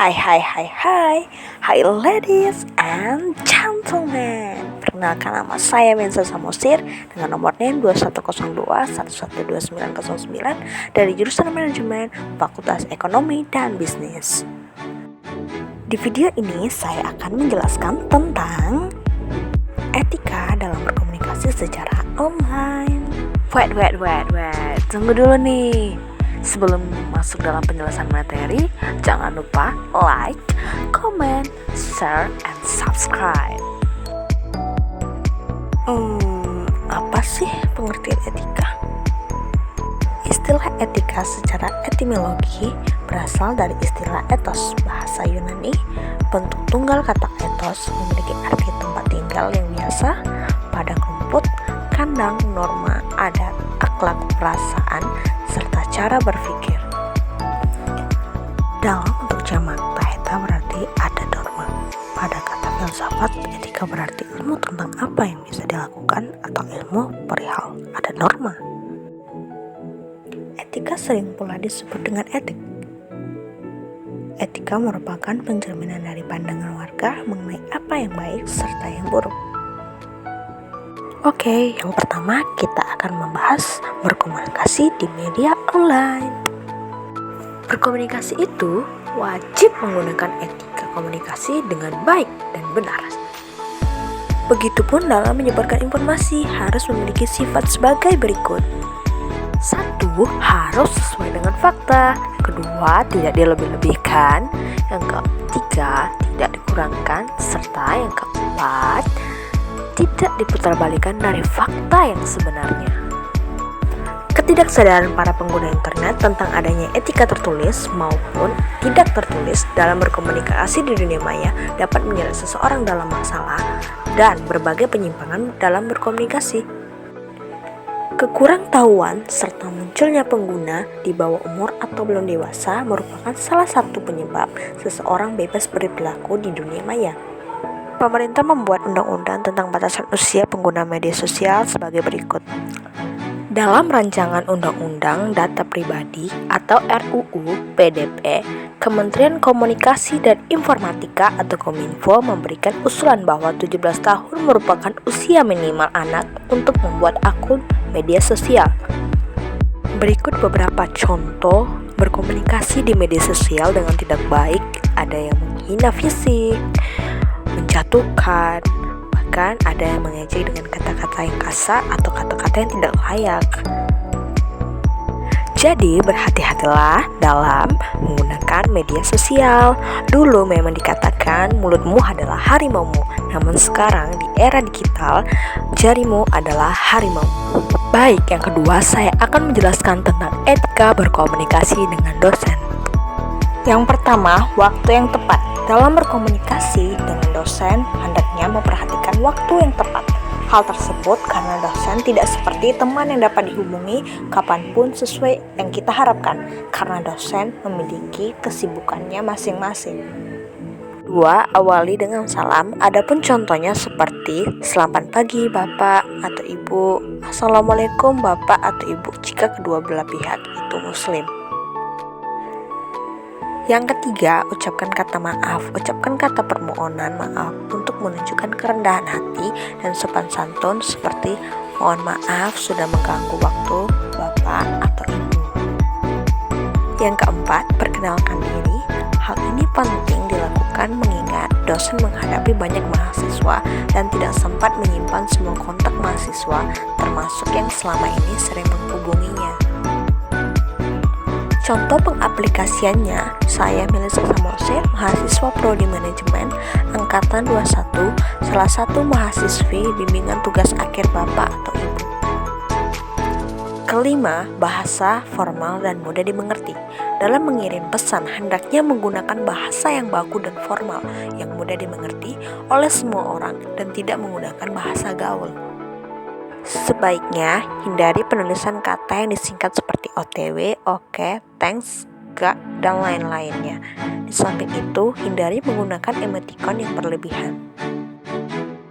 Hai ladies and gentlemen. Perkenalkan, nama saya Mensa Samosir dengan nomor NIM 2102112909 dari jurusan Manajemen Fakultas Ekonomi dan Bisnis. Di video ini saya akan menjelaskan tentang etika dalam berkomunikasi secara online. Wait, tunggu dulu nih. Sebelum masuk dalam penjelasan materi, jangan lupa like, comment, share, and subscribe. Apa sih pengertian etika? Istilah etika secara etimologi berasal dari istilah ethos, bahasa Yunani. Bentuk tunggal kata ethos memiliki arti tempat tinggal yang biasa, padang rumput, kandang, norma, adat, akhlak, perasaan, serta cara berpikir. Dalam bentuk jamak, taeta berarti ada norma. Pada kata filsafat, etika berarti ilmu tentang apa yang bisa dilakukan atau ilmu perihal ada norma. Etika sering pula disebut dengan etik. Etika merupakan pencerminan dari pandangan warga mengenai apa yang baik serta yang buruk. Oke, yang pertama kita akan membahas berkomunikasi di media online. Berkomunikasi itu wajib menggunakan etika komunikasi dengan baik dan benar. Begitupun dalam menyebarkan informasi harus memiliki sifat sebagai berikut. 1. Harus sesuai dengan fakta. Kedua, tidak dilebih-lebihkan. Yang ketiga, tidak dikurangkan. Serta yang keempat, tidak diputarbalikan dari fakta yang sebenarnya. Ketidaksadaran para pengguna internet tentang adanya etika tertulis maupun tidak tertulis dalam berkomunikasi di dunia maya dapat menyeret seseorang dalam masalah dan berbagai penyimpangan dalam berkomunikasi. Kekurangtahuan serta munculnya pengguna di bawah umur atau belum dewasa merupakan salah satu penyebab seseorang bebas berperilaku di dunia maya. Pemerintah membuat undang-undang tentang batasan usia pengguna media sosial sebagai berikut. Dalam rancangan Undang-Undang Data Pribadi atau RUU PDP, Kementerian Komunikasi dan Informatika atau Kominfo memberikan usulan bahwa 17 tahun merupakan usia minimal anak untuk membuat akun media sosial. Berikut beberapa contoh berkomunikasi di media sosial dengan tidak baik. Ada yang menghina fisik, menjatuhkan, bahkan ada yang mengejek dengan kata-kata yang kasar atau kata-kata yang tidak layak. Jadi berhati-hatilah dalam menggunakan media sosial. Dulu memang dikatakan mulutmu adalah harimaumu, namun sekarang di era digital jarimu adalah harimau. Baik, yang kedua saya akan menjelaskan tentang etika berkomunikasi dengan dosen. Yang pertama, waktu yang tepat. Dalam berkomunikasi dengan dosen, hendaknya memperhatikan waktu yang tepat. Hal tersebut karena dosen tidak seperti teman yang dapat dihubungi kapanpun sesuai yang kita harapkan, karena dosen memiliki kesibukannya masing-masing. 2. Awali dengan salam. Adapun contohnya seperti selamat pagi Bapak atau Ibu, Assalamualaikum Bapak atau Ibu jika kedua belah pihak itu muslim. Yang ketiga, ucapkan kata maaf. Ucapkan kata permohonan maaf untuk menunjukkan kerendahan hati dan sopan santun seperti mohon maaf sudah mengganggu waktu Bapak atau Ibu. Yang keempat, perkenalkan diri. Hal ini penting dilakukan mengingat dosen menghadapi banyak mahasiswa dan tidak sempat menyimpan semua kontak mahasiswa, termasuk yang selama ini sering menghubunginya. Contoh pengaplikasiannya, saya Melisa Samosir, mahasiswa Prodi Manajemen Angkatan 21, salah satu mahasiswi bimbingan tugas akhir Bapak atau Ibu. Kelima, bahasa formal dan mudah dimengerti. Dalam mengirim pesan, hendaknya menggunakan bahasa yang baku dan formal, yang mudah dimengerti oleh semua orang dan tidak menggunakan bahasa gaul. Sebaiknya hindari penulisan kata yang disingkat seperti OTW, oke, thanks, gak, dan lain-lainnya. Di samping itu, hindari menggunakan emoticon yang berlebihan.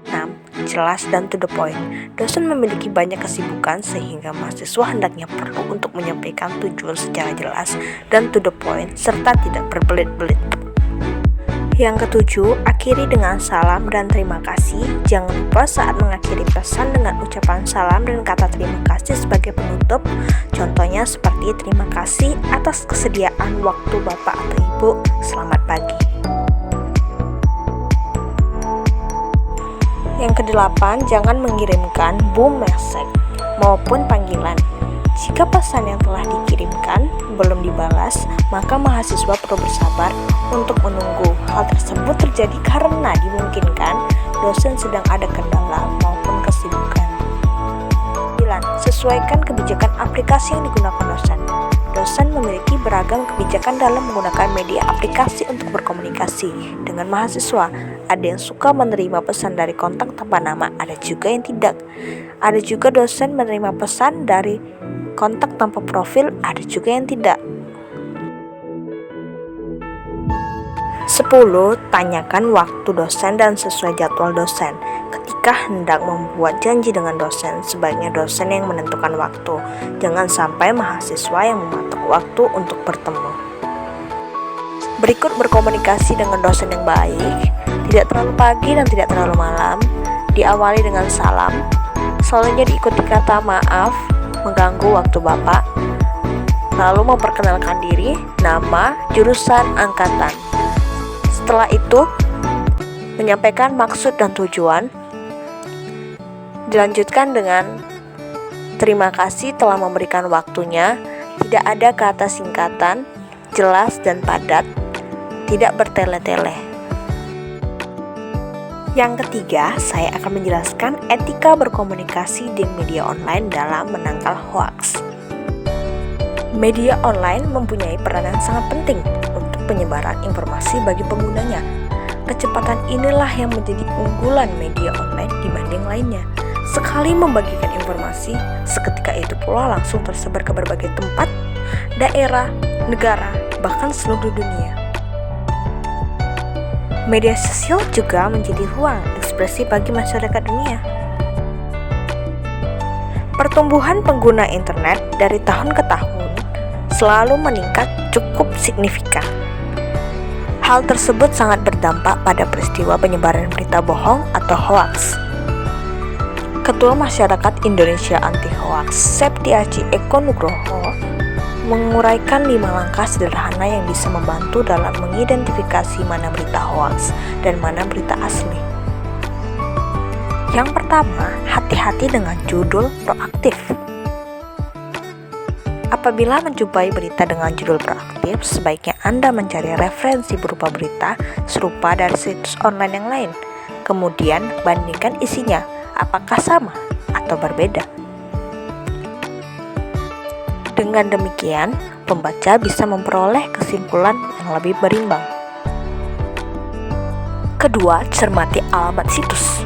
6. Jelas dan to the point. Dosen memiliki banyak kesibukan sehingga mahasiswa hendaknya perlu untuk menyampaikan tujuan secara jelas dan to the point serta tidak berbelit-belit. Yang ketujuh, akhiri dengan salam dan terima kasih. Jangan lupa saat mengakhiri pesan dengan ucapan salam dan kata terima kasih sebagai penutup. Contohnya seperti terima kasih atas kesediaan waktu Bapak atau Ibu. Selamat pagi. Yang kedelapan, jangan mengirimkan boom message maupun panggilan. Jika pesan yang telah dikirimkan belum dibalas, maka mahasiswa perlu bersabar untuk menunggu. Hal tersebut terjadi karena dimungkinkan dosen sedang ada kendala maupun kesibukan. 9. Sesuaikan kebijakan aplikasi yang digunakan dosen. Dosen memiliki beragam kebijakan dalam menggunakan media aplikasi untuk berkomunikasi dengan mahasiswa. Ada yang suka menerima pesan dari kontak tanpa nama, ada juga yang tidak. Ada juga dosen menerima pesan dari kontak tanpa profil, ada juga yang tidak. 10. Tanyakan waktu dosen dan sesuai jadwal dosen. Ketika hendak membuat janji dengan dosen, sebaiknya dosen yang menentukan waktu. Jangan sampai mahasiswa yang mematok waktu untuk bertemu. Berikut berkomunikasi dengan dosen yang baik, tidak terlalu pagi dan tidak terlalu malam. Diawali dengan salam, selalunya diikuti kata maaf mengganggu waktu Bapak, lalu memperkenalkan diri, nama, jurusan, angkatan. Setelah itu, menyampaikan maksud dan tujuan. Dilanjutkan dengan terima kasih telah memberikan waktunya. Tidak ada kata singkatan, jelas dan padat, tidak bertele-tele. Yang ketiga, saya akan menjelaskan etika berkomunikasi di media online dalam menangkal hoaks. Media online mempunyai peranan sangat penting untuk penyebaran informasi bagi penggunanya. Kecepatan inilah yang menjadi unggulan media online dibanding lainnya. Sekali membagikan informasi, seketika itu pula langsung tersebar ke berbagai tempat, daerah, negara, bahkan seluruh dunia. Media sosial juga menjadi ruang ekspresi bagi masyarakat dunia. Pertumbuhan pengguna internet dari tahun ke tahun selalu meningkat cukup signifikan. Hal tersebut sangat berdampak pada peristiwa penyebaran berita bohong atau hoaks. Ketua Masyarakat Indonesia Anti Hoaks, Septiaji Eko Nugroho, menguraikan 5 langkah sederhana yang bisa membantu dalam mengidentifikasi mana berita hoaks dan mana berita asli. Yang pertama, hati-hati dengan judul proaktif. Apabila menjumpai berita dengan judul proaktif, sebaiknya Anda mencari referensi berupa berita serupa dari situs online yang lain. Kemudian, bandingkan isinya, apakah sama atau berbeda. Dengan demikian, pembaca bisa memperoleh kesimpulan yang lebih berimbang. Kedua, cermati alamat situs.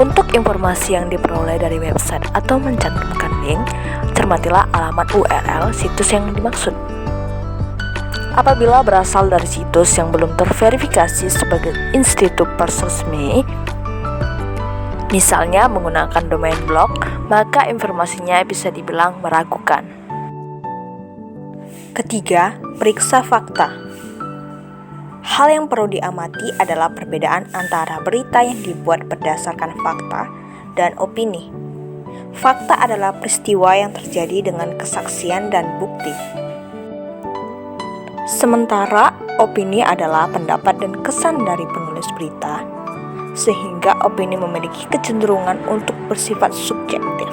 Untuk informasi yang diperoleh dari website atau mencantumkan link, cermatilah alamat URL situs yang dimaksud. Apabila berasal dari situs yang belum terverifikasi sebagai institut resmi, misalnya menggunakan domain blog, maka informasinya bisa dibilang meragukan. Ketiga, periksa fakta. Hal yang perlu diamati adalah perbedaan antara berita yang dibuat berdasarkan fakta dan opini. Fakta adalah peristiwa yang terjadi dengan kesaksian dan bukti. Sementara opini adalah pendapat dan kesan dari penulis berita, sehingga opini memiliki kecenderungan untuk bersifat subjektif.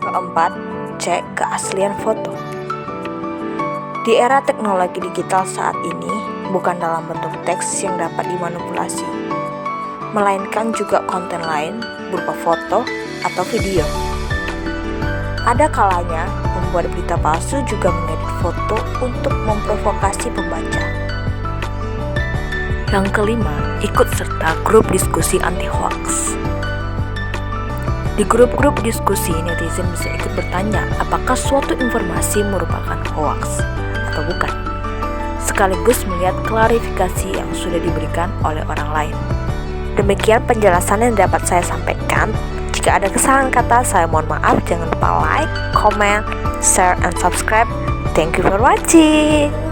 Keempat, cek keaslian foto. Di era teknologi digital saat ini, bukan dalam bentuk teks yang dapat dimanipulasi, melainkan juga konten lain berupa foto atau video. Ada kalanya, pembuat berita palsu juga mengedit foto untuk memprovokasi pembaca. Yang kelima, ikut serta grup diskusi anti hoaks. Di grup-grup diskusi, netizen bisa ikut bertanya apakah suatu informasi merupakan hoaks atau bukan, sekaligus melihat klarifikasi yang sudah diberikan oleh orang lain. Demikian penjelasan yang dapat saya sampaikan. Jika ada kesalahan kata, saya mohon maaf. Jangan lupa like, comment, share, and subscribe. Thank you for watching.